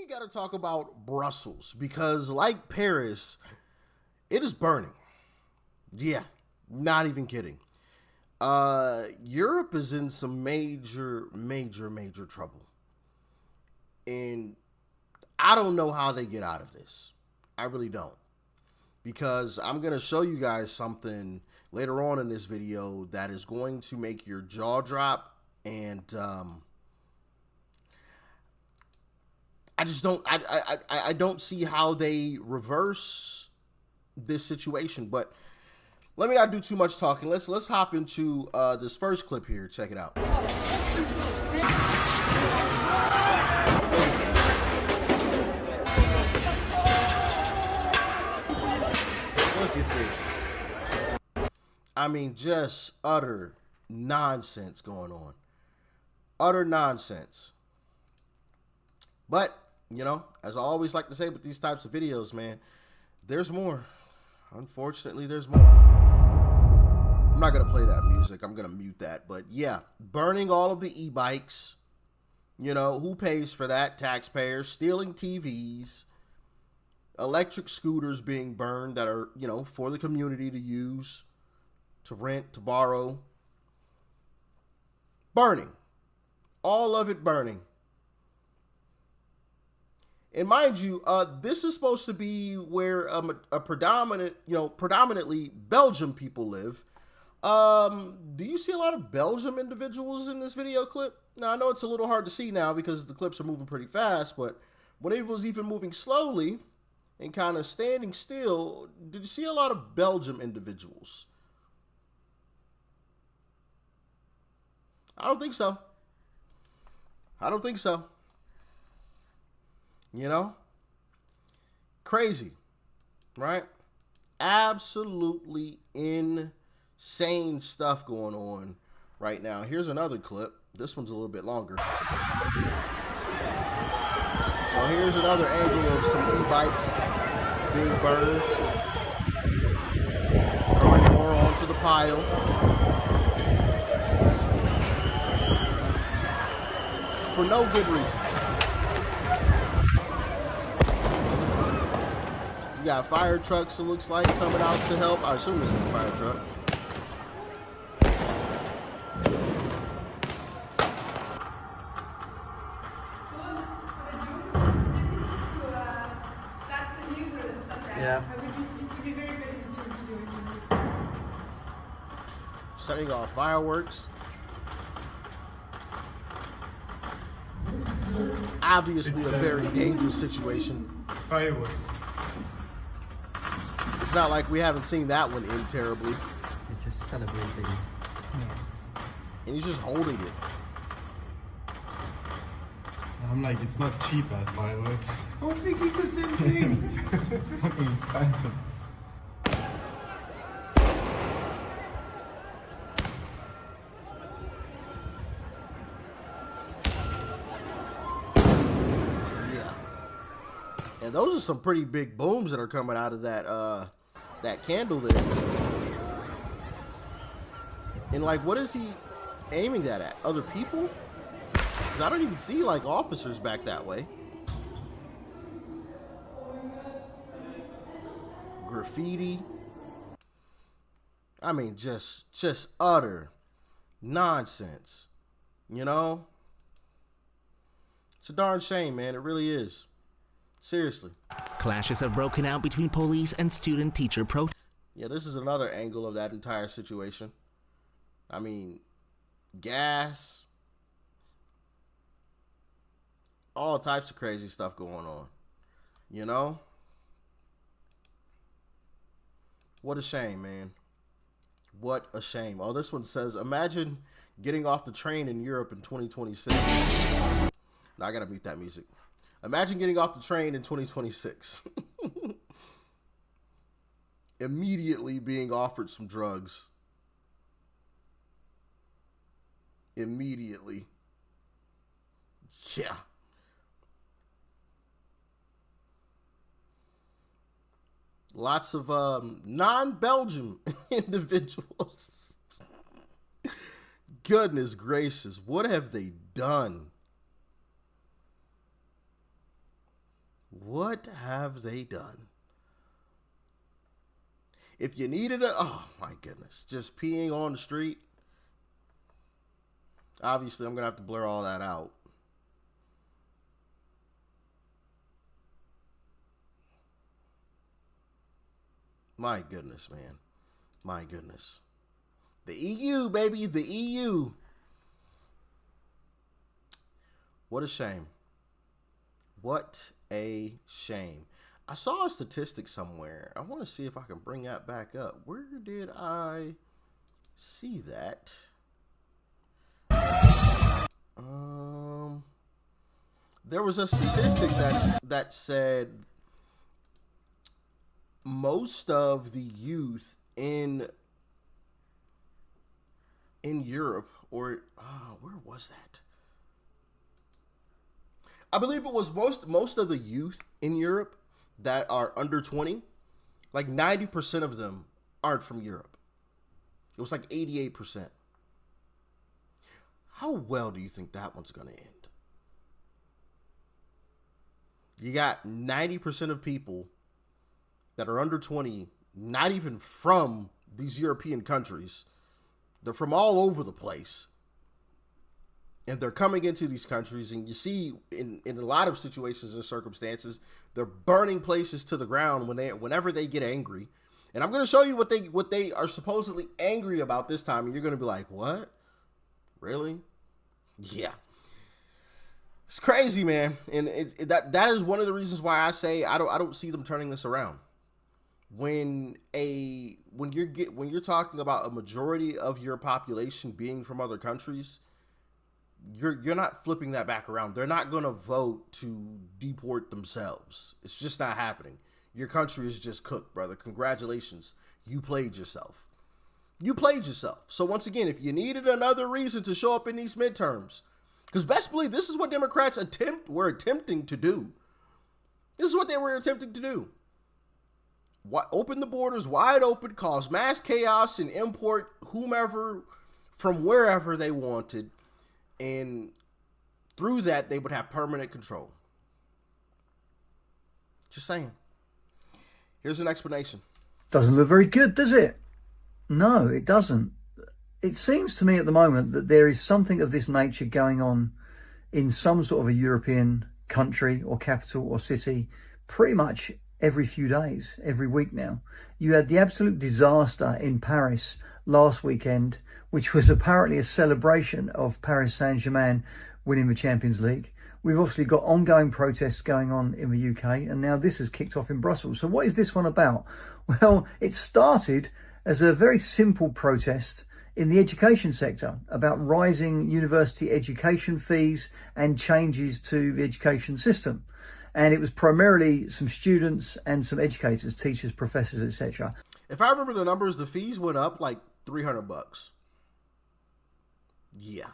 got to talk about Brussels because, like Paris, it is burning. Yeah, not even kidding. Europe is in some major trouble. And I don't know how they get out of this. I really don't. Because I'm going to show you guys something later on in this video that is going to make your jaw drop. And I just don't, I don't see how they reverse this situation. But let me not do too much talking. Let's hop into this first clip here. Check it out. Look at this. I mean, just utter nonsense going on. Utter nonsense. But, you know, as I always like to say with these types of videos, man, there's more. Unfortunately, there's more. I'm not going to play that music. I'm going to mute that. But yeah, burning all of the e-bikes. You know, who pays for that? Taxpayers. Stealing TVs. Electric scooters being burned that are, you know, for the community to use, to rent, to borrow. Burning. All of it burning. And mind you, this is supposed to be where a predominantly Belgian people live. Do you see a lot of Belgian individuals in this video clip? Now, I know it's a little hard to see now because the clips are moving pretty fast, but when it was even moving slowly and kind of standing still, did you see a lot of Belgian individuals? I don't think so. I don't think so. You know? Crazy, right? Absolutely insane stuff going on right now. Here's another clip. This one's a little bit longer. So here's another angle of some e-bikes being burned. Throwing more onto the pile. For no good reason. You got fire trucks, it looks like, coming out to help. I assume this is a fire truck. Yeah. Setting off fireworks. Obviously a very dangerous situation. Fireworks. It's not like we haven't seen that one end terribly. They're just celebrating. And he's just holding it. I'm like, it's not cheap as fireworks. I was thinking the same thing. Fucking expensive. Yeah. And those are some pretty big booms that are coming out of that candle there. And like, what is he aiming that at? Other people? Because I don't even see like officers back that way. Graffiti. I mean, just utter nonsense. You know? It's a darn shame, man. It really is. Seriously. Clashes have broken out between police and student-teacher protests. Yeah, this is another angle of that entire situation. I mean, gas. All types of crazy stuff going on. You know? What a shame, man. What a shame. Oh, this one says, imagine getting off the train in Europe in 2026. Now, I gotta mute that music. Imagine getting off the train in 2026. Immediately being offered some drugs. Immediately. Yeah. Lots of non-Belgian individuals. Goodness gracious, what have they done? What have they done? If you needed oh my goodness, just peeing on the street. Obviously, I'm going to have to blur all that out. My goodness, man. My goodness. The EU, baby. The EU. What a shame. What a shame. I saw a statistic somewhere. I want to see if I can bring that back up. Where did I see that? There was a statistic that said most of the youth in Europe, or where was that? I believe it was most of the youth in Europe that are under 20, like 90% of them aren't from Europe. It was like 88%. How well do you think that one's going to end? You got 90% of people that are under 20, not even from these European countries. They're from all over the place. And they're coming into these countries, and you see in a lot of situations and circumstances, they're burning places to the ground whenever they get angry. And I'm going to show you what they are supposedly angry about this time, and you're going to be like, what? Really? Yeah. It's crazy, man. And that is one of the reasons why I say I don't see them turning this around. When you're talking about a majority of your population being from other countries, you're not flipping that back around. They're not going to vote to deport themselves. It's just not happening. Your country is just cooked, brother. Congratulations. You played yourself. You played yourself. So once again, if you needed another reason to show up in these midterms, because best believe this is what Democrats were attempting to do. This is what they were attempting to do. Open the borders wide open, cause mass chaos, and import whomever from wherever they wanted. And through that, they would have permanent control. Just saying. Here's an explanation. Doesn't look very good, does it? No, it doesn't. It seems to me at the moment that there is something of this nature going on in some sort of a European country or capital or city pretty much every few days, every week now. You had the absolute disaster in Paris last weekend, which was apparently a celebration of Paris Saint-Germain winning the Champions League. We've obviously got ongoing protests going on in the UK, and now this has kicked off in Brussels. So what is this one about? Well, it started as a very simple protest in the education sector about rising university education fees and changes to the education system. And it was primarily some students and some educators, teachers, professors, etc. If I remember the numbers, the fees went up like $300. Yeah.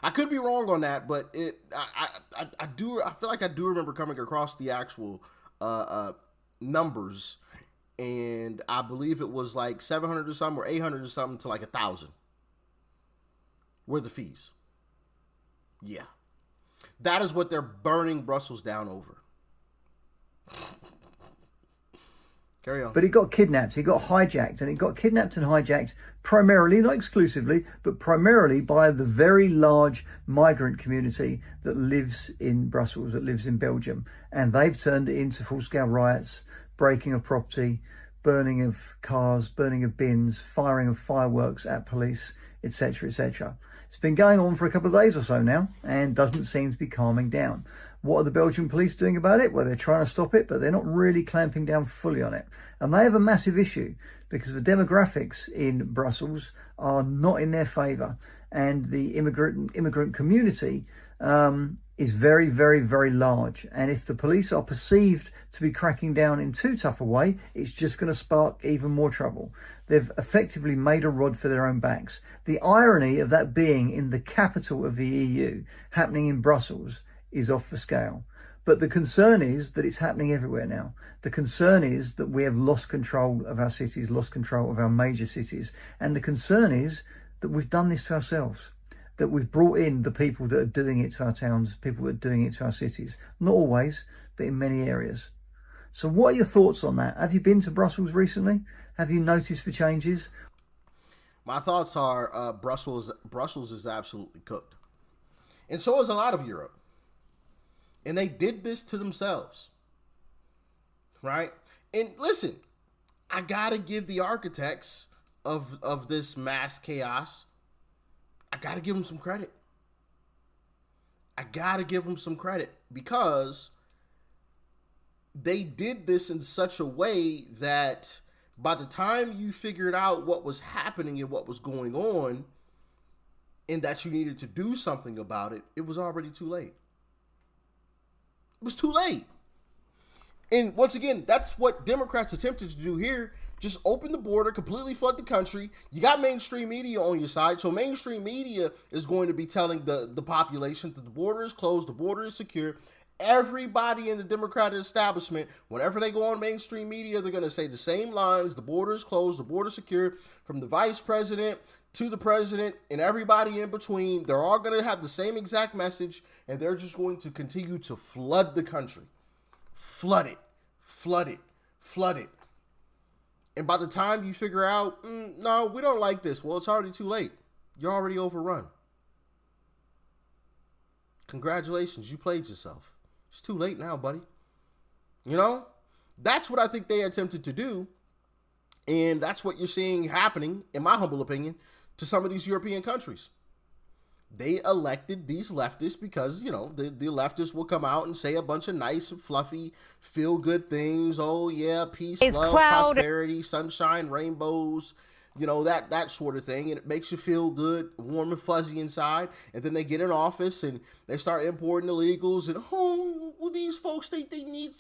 I could be wrong on that, but I feel like I do remember coming across the actual numbers, and I believe it was like 700 or something, or 800 or something, to like 1,000 were the fees. Yeah. That is what they're burning Brussels down over. Carry on. But it got kidnapped, it got hijacked, and it got kidnapped and hijacked primarily, not exclusively, but primarily by the very large migrant community that lives in Brussels, that lives in Belgium. And they've turned it into full-scale riots, breaking of property, burning of cars, burning of bins, firing of fireworks at police, etc., etc. It's been going on for a couple of days or so now and doesn't seem to be calming down. What are the Belgian police doing about it? Well, they're trying to stop it, but they're not really clamping down fully on it. And they have a massive issue because the demographics in Brussels are not in their favour. And the immigrant community is very, very, very large. And if the police are perceived to be cracking down in too tough a way, it's just going to spark even more trouble. They've effectively made a rod for their own backs. The irony of that being in the capital of the EU, happening in Brussels, is off the scale. But the concern is that it's happening everywhere now. The concern is that we have lost control of our cities, lost control of our major cities. And the concern is that we've done this to ourselves. that we've brought in the people that are doing it to our towns, people that are doing it to our cities. Not always, but in many areas. So what are your thoughts on that? Have you been to Brussels recently? Have you noticed the changes? My thoughts are Brussels is absolutely cooked. And so is a lot of Europe. And they did this to themselves. Right? And listen, I gotta give the architects of this mass chaos, I gotta give them some credit. I gotta give them some credit because they did this in such a way that by the time you figured out what was happening and what was going on and that you needed to do something about it, it was already too late. It was too late. And once again, that's what Democrats attempted to do here. Just open the border, completely flood the country. You got mainstream media on your side. So mainstream media is going to be telling the population that the border is closed, the border is secure. Everybody in the Democratic establishment, whenever they go on mainstream media, they're going to say the same lines: the border is closed, the border is secure, from the vice president to the president and everybody in between. They're all going to have the same exact message, and they're just going to continue to flood the country. Flood it, flood it, flood it. And by the time you figure out, no, we don't like this, well, it's already too late. You're already overrun. Congratulations, you played yourself. It's too late now, buddy. You know, that's what I think they attempted to do. And that's what you're seeing happening, in my humble opinion, to some of these European countries. They elected these leftists because, you know, the leftists will come out and say a bunch of nice, fluffy, feel-good things. Oh, yeah, peace, love, prosperity, sunshine, rainbows, you know, that sort of thing. And it makes you feel good, warm and fuzzy inside. And then they get in office and they start importing illegals. And, oh, well, these folks, they need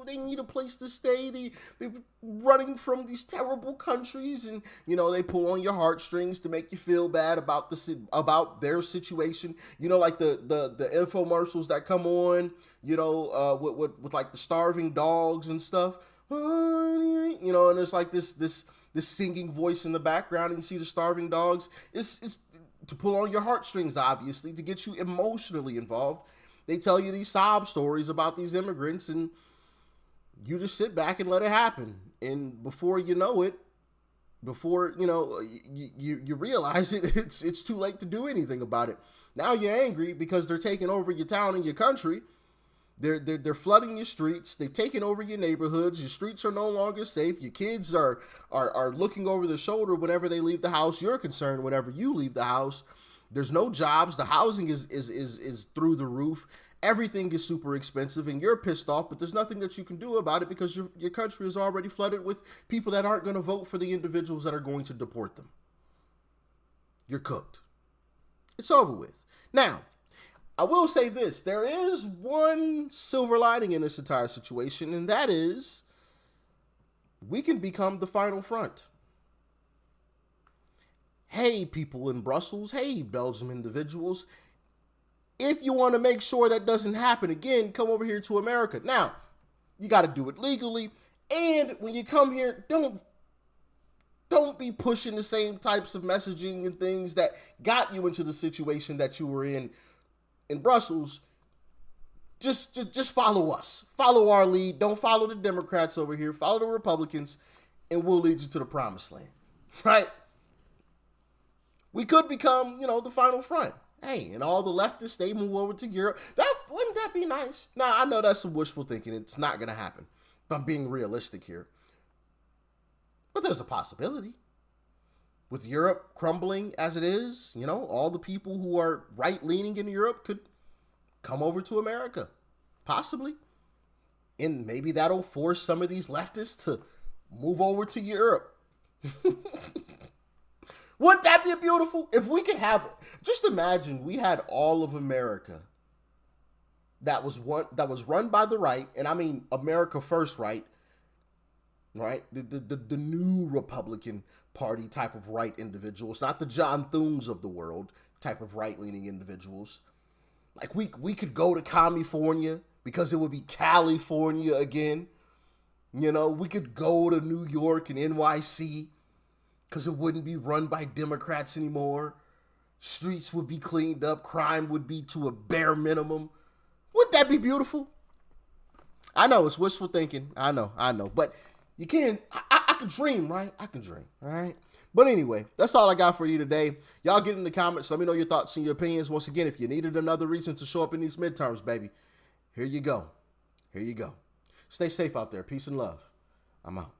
they need a place to stay. They're running from these terrible countries. And, you know, they pull on your heartstrings to make you feel bad about their situation. You know, like the infomercials that come on, you know, with like the starving dogs and stuff. You know, and it's like this singing voice in the background, and you see the starving dogs. It's to pull on your heartstrings, obviously, to get you emotionally involved. They tell you these sob stories about these immigrants, and you just sit back and let it happen. And before you know it, before you know, you realize it's too late to do anything about it. Now you're angry because they're taking over your town and your country. They're flooding your streets. They've taken over your neighborhoods. Your streets are no longer safe. Your kids are looking over their shoulder whenever they leave the house. You're concerned whenever you leave the house. There's no jobs. The housing is through the roof. Everything is super expensive, and you're pissed off. But there's nothing that you can do about it because your country is already flooded with people that aren't going to vote for the individuals that are going to deport them. You're cooked. It's over with. Now, I will say this, there is one silver lining in this entire situation, and that is we can become the final front. Hey, people in Brussels, hey, Belgium individuals, if you want to make sure that doesn't happen again, come over here to America. Now, you got to do it legally, and when you come here, don't be pushing the same types of messaging and things that got you into the situation that you were in Brussels. Just follow us. Follow our lead. Don't follow the Democrats over here. Follow the Republicans, and we'll lead you to the promised land. Right? We could become, you know, the final front. Hey, and all the leftists, they move over to Europe. Wouldn't that be nice? Now, I know that's some wishful thinking. It's not going to happen. If I'm being realistic here. But there's a possibility. With Europe crumbling as it is, you know, all the people who are right-leaning in Europe could come over to America. Possibly. And maybe that'll force some of these leftists to move over to Europe. Wouldn't that be beautiful? If we could have, just imagine we had all of America that was run by the right, and I mean America First right? The new Republican Party type of right individuals, not the John Thunes of the world type of right-leaning individuals. Like we could go to California because it would be California again. You know, we could go to New York and NYC because it wouldn't be run by Democrats anymore. Streets would be cleaned up. Crime would be to a bare minimum. Wouldn't that be beautiful? I know it's wishful thinking. I know. But you can, I can dream, right? I can dream, all right? But anyway, that's all I got for you today. Y'all get in the comments. Let me know your thoughts and your opinions. Once again, if you needed another reason to show up in these midterms, baby, here you go. Here you go. Stay safe out there. Peace and love. I'm out.